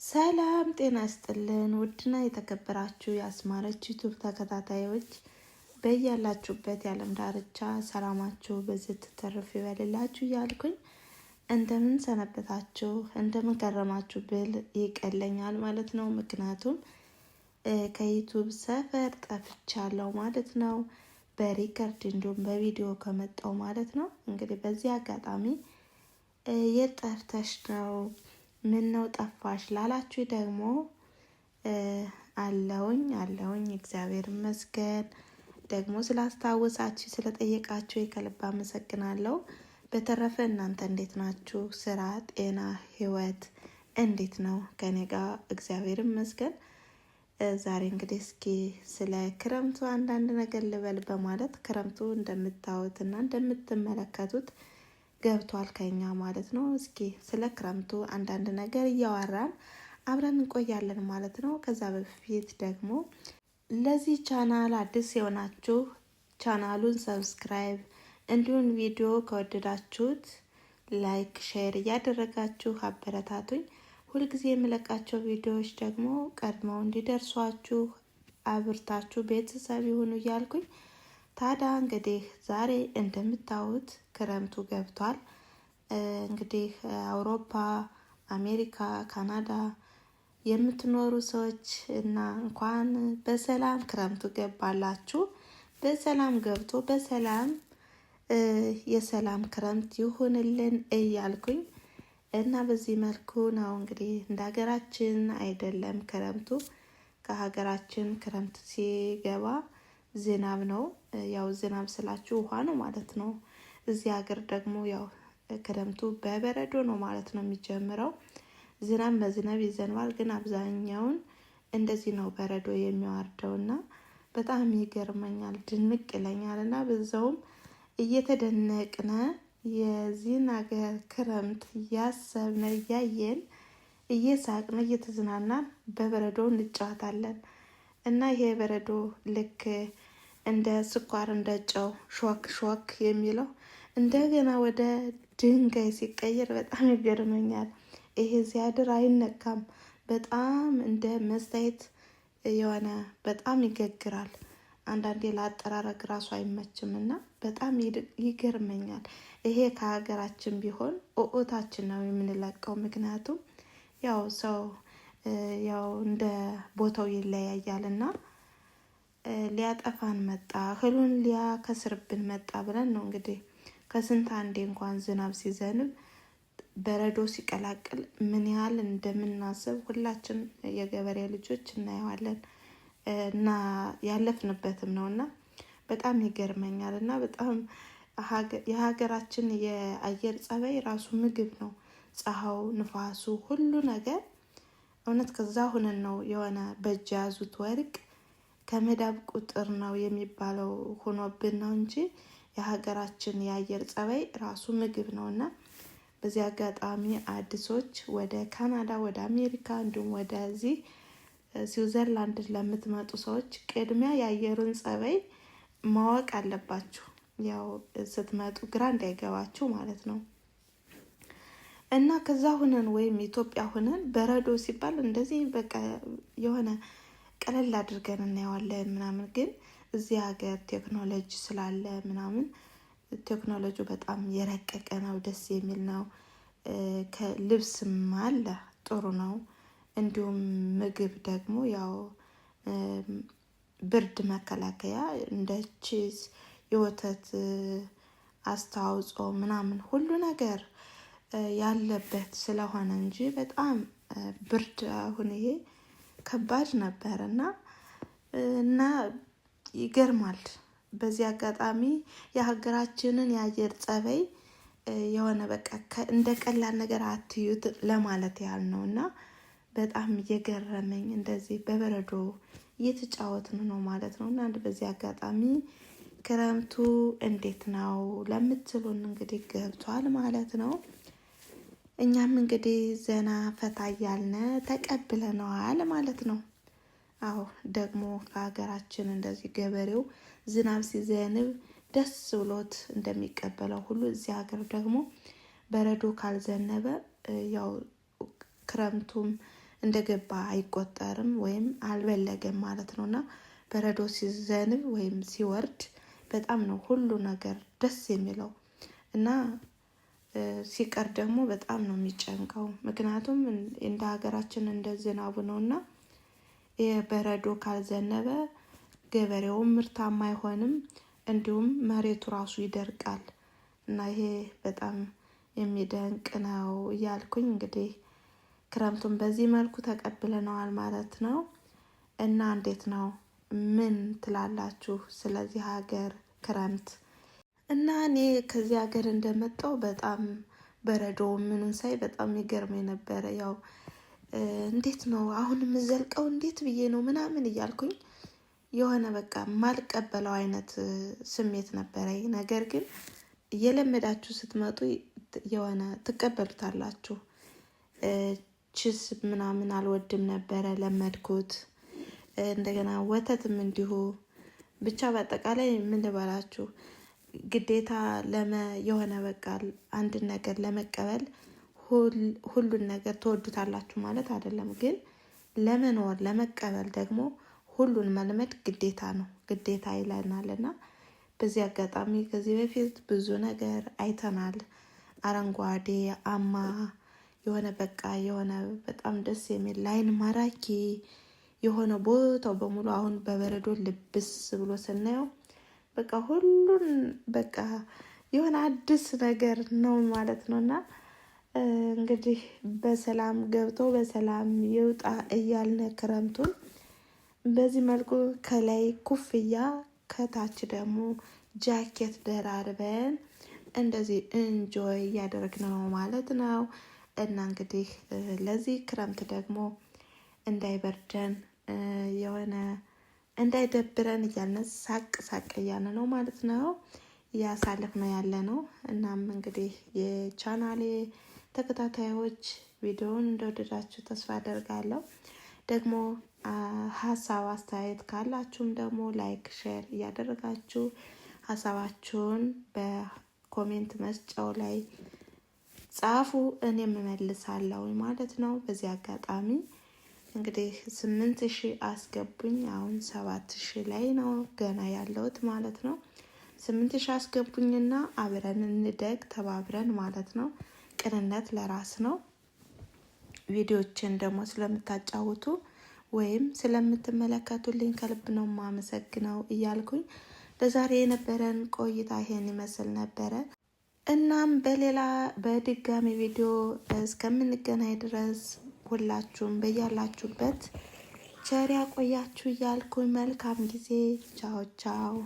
ሰላም ጤና ይስጥልን ውድና የተከበራችሁ የአስማረች ዩቲዩብ ተከታታዮች በያላችሁበት የዓለም ዳርቻ ሰላማችሁ በዝት ተርፍ ይበልላችሁ እያልኩኝ እንደምን ሰነበታችሁ እንደምን ከረማችሁ ብል ይቀለኛል ማለት ነው። ምክንያቱም ከዩቲዩብ ሰፈር ጠፍቻለሁ ማለት ነው። በሪከርድ እንዲሁም በቪዲዮ ከመጣው ማለት ነው። እንግዲህ በዚህ አጋጣሚ የጠፍተሽ ነው ምን ነው ጠፋሽ ላላችሁ ደግሞ አለውኝ እግዚአብሔር ይመስገን። ደግሞ ስላስታወሳችሁ ስለጠየቃችሁ ከልብ አመሰግናለሁ። በተረፈ እናንተ እንዴት ናችሁ? ስራ፣ ጤና፣ ህይወት እንዴት ነው? ከኔ ጋር እግዚአብሔር ይመስገን። ዛሬ እንግዲህ እስኪ ስለ ክረምቱ አንዳንድ ነገር ልበል በማለት ክረምቱ እንደምታዩትና እንደምትመለከቱት ገብቷል ከኛ ማለት ነው። እስኪ ስለ ክረምቱ አንዳንድ ነገር እያወራን አብረን እንቆያለን ማለት ነው። ከዛ በፊት ደግሞ ለዚህ ቻናል አዲስ የሆናችሁ ቻናሉን ሰብስክራይብ እንዲሁም ቪዲዮ ከወደዳችሁት ላይክ፣ ሼር እያደረጋችሁ አበረታቱኝ። ሁልጊዜ የምለቃቸው ቪዲዮዎች ደግሞ ቀድመው እንዲደርሷችሁ አብርታችሁ ቤተሰብ ይሁኑ እያልኩኝ ታዲያ እንግዲህ ዛሬ እንደምታዩት ክረምቱ ገብቷል። እንግዲህ አውሮፓ፣ አሜሪካ፣ ካናዳ የምትኖሩ ሰዎች እና እንኳን በሰላም ክረምቱ ገባላችሁ። በሰላም ገብቶ በሰላም የሰላም ክረምት ይሁንልን እያልኩኝ እና በዚህ መልኩ ነው እንግዲህ እንደ ሀገራችን አይደለም ክረምቱ። ከሀገራችን ክረምት ሲገባ ዝናብ ነው። ያው ዝናብ ስላችሁ ውሃ ነው ማለት ነው። እዚህ ሀገር ደግሞ ያው ክረምቱ በበረዶ ነው ማለት ነው የሚጀምረው። ዝናብ በዝናብ ይዘንባል፣ ግን አብዛኛውን እንደዚህ ነው በረዶ የሚዋርደውና በጣም ይገርመኛል፣ ድንቅ ይለኛልና በዛውም እየተደነቅነ የዚህን ሀገር ክረምት እያሰብነ እያየን እየሳቅነ እየተዝናናን በበረዶ እንጫወታለን። እና ይሄ በረዶ ልክ እንደ ስኳር እንደ ጨው ሾክ የሚለው እንደገና ወደ ድንጋይ ሲቀየር በጣም ይገርመኛል። ይሄ ሲያድር አይነካም። በጣም እንደ መስታየት የሆነ በጣም ይገግራል። አንዳንዴ ለአጠራረግ ራሱ አይመችም እና በጣም ይገርመኛል። ይሄ ከሀገራችን ቢሆን ኦኦታችን ነው የምንለቀው። ምክንያቱም ያው ሰው ያው እንደ ቦታው ይለያያልና ሊያጠፋን መጣ እህሉን ሊያከስርብን መጣ ብለን ነው እንግዲህ ከስንት አንዴ እንኳን ዝናብ ሲዘንብ በረዶ ሲቀላቅል ምን ያህል እንደምናስብ ሁላችን የገበሬ ልጆች እናየዋለን እና ያለፍንበትም ነውና በጣም ይገርመኛል። እና በጣም የሀገራችን የአየር ጸባይ ራሱ ምግብ ነው። ፀሐዩ፣ ንፋሱ፣ ሁሉ ነገር እውነት ከዛ ሆነን ነው የሆነ በእጅ ያዙት ወርቅ ከመዳብ ቁጥር ነው የሚባለው ሆኖብን ነው እንጂ የሀገራችን የአየር ጸባይ ራሱ ምግብ ነውና በዚህ አጋጣሚ አዲሶች ወደ ካናዳ፣ ወደ አሜሪካ እንዲሁም ወደዚህ ስዊዘርላንድ ለምትመጡ ሰዎች ቅድሚያ የአየሩን ጸባይ ማወቅ አለባችሁ። ያው ስትመጡ ግራ እንዳይገባችሁ ማለት ነው። እና ከዛ ሆነን ወይም ኢትዮጵያ ሆነን በረዶ ሲባል እንደዚህ በቃ የሆነ ቀለል አድርገን እናየዋለን ምናምን። ግን እዚህ ሀገር ቴክኖሎጂ ስላለ ምናምን ቴክኖሎጂ በጣም የረቀቀ ነው፣ ደስ የሚል ነው። ከልብስም አለ ጥሩ ነው። እንዲሁም ምግብ ደግሞ ያው ብርድ መከላከያ እንደ ቺዝ፣ የወተት አስተዋጽኦ ምናምን ሁሉ ነገር ያለበት ስለሆነ እንጂ በጣም ብርድ አሁን ይሄ ከባድ ነበር እና ይገርማል። በዚህ አጋጣሚ የሀገራችንን የአየር ጸባይ የሆነ በቃ እንደ ቀላል ነገር አትዩት ለማለት ያህል ነው። እና በጣም እየገረመኝ እንደዚህ በበረዶ እየተጫወትን ነው ማለት ነው። እና በዚህ አጋጣሚ ክረምቱ እንዴት ነው ለምትሉን እንግዲህ ገብቷል ማለት ነው። እኛም እንግዲህ ዘና ፈታ እያልን ተቀብለነዋል ማለት ነው። አዎ ደግሞ ከሀገራችን እንደዚህ ገበሬው ዝናብ ሲዘንብ ደስ ብሎት እንደሚቀበለው ሁሉ እዚህ ሀገር ደግሞ በረዶ ካልዘነበ ያው ክረምቱም እንደገባ አይቆጠርም ወይም አልበለገም ማለት ነውና በረዶ ሲዘንብ ወይም ሲወርድ በጣም ነው ሁሉ ነገር ደስ የሚለው እና ሲቀር ደግሞ በጣም ነው የሚጨንቀው። ምክንያቱም እንደ ሀገራችን እንደ ዝናቡ ነውና የበረዶ ካልዘነበ ገበሬውም ምርታማ አይሆንም፣ እንዲሁም መሬቱ ራሱ ይደርቃል እና ይሄ በጣም የሚደንቅ ነው እያልኩኝ እንግዲህ ክረምቱን በዚህ መልኩ ተቀብለነዋል ማለት ነው። እና እንዴት ነው ምን ትላላችሁ ስለዚህ ሀገር ክረምት? እና እኔ ከዚህ ሀገር እንደመጣው በጣም በረዶ ምንን ሳይ በጣም ይገርመኝ ነበረ። ያው እንዴት ነው አሁን የምዘልቀው እንዴት ብዬ ነው ምናምን እያልኩኝ የሆነ በቃ ማልቀበለው አይነት ስሜት ነበረኝ። ነገር ግን እየለመዳችሁ ስትመጡ የሆነ ትቀበሉታላችሁ። ቺስ ምናምን አልወድም ነበረ፣ ለመድኩት። እንደገና ወተትም እንዲሁ። ብቻ በአጠቃላይ ምን ልበላችሁ ግዴታ የሆነ በቃ አንድን ነገር ለመቀበል ሁሉን ነገር ትወዱታላችሁ ማለት አይደለም። ግን ለመኖር ለመቀበል ደግሞ ሁሉን መልመድ ግዴታ ነው፣ ግዴታ ይለናልና በዚህ አጋጣሚ ከዚህ በፊት ብዙ ነገር አይተናል። አረንጓዴ አማ የሆነ በቃ የሆነ በጣም ደስ የሚል ላይን ማራኪ የሆነ ቦታው በሙሉ አሁን በበረዶ ልብስ ብሎ ስናየው በቃ ሁሉን በቃ የሆነ አዲስ ነገር ነው ማለት ነውና እንግዲህ በሰላም ገብቶ በሰላም ይውጣ እያልን ክረምቱን በዚህ መልኩ ከላይ ኩፍያ ከታች ደግሞ ጃኬት ደራርበን እንደዚህ እንጆይ እያደረግን ነው ማለት ነው። እና እንግዲህ ለዚህ ክረምት ደግሞ እንዳይበርደን የሆነ እንዳይደብረን እያልን ሳቅ ሳቅ እያልን ነው ማለት ነው እያሳለፍነው ያለ ነው። እናም እንግዲህ የቻናሌ ተከታታዮች ቪዲዮውን እንደወደዳችሁ ተስፋ አደርጋለሁ። ደግሞ ሀሳብ አስተያየት ካላችሁም ደግሞ ላይክ ሼር እያደረጋችሁ ሀሳባችሁን በኮሜንት መስጫው ላይ ጻፉ፣ እኔም እመልሳለሁ ማለት ነው። በዚህ አጋጣሚ እንግዲህ 8000 አስገቡኝ። አሁን 7000 ላይ ነው ገና ያለሁት ማለት ነው። 8000 አስገቡኝና አብረን እንደግ ተባብረን ማለት ነው። ቅንነት ለራስ ነው። ቪዲዮችን ደግሞ ስለምታጫውቱ ወይም ስለምትመለከቱልኝ ከልብ ነው የማመሰግነው እያልኩኝ ለዛሬ የነበረን ቆይታ ይሄን ይመስል ነበረ። እናም በሌላ በድጋሚ ቪዲዮ እስከምንገናኝ ድረስ ሁላችሁም በያላችሁበት ቸር ያቆያችሁ እያልኩኝ መልካም ጊዜ። ቻው ቻው።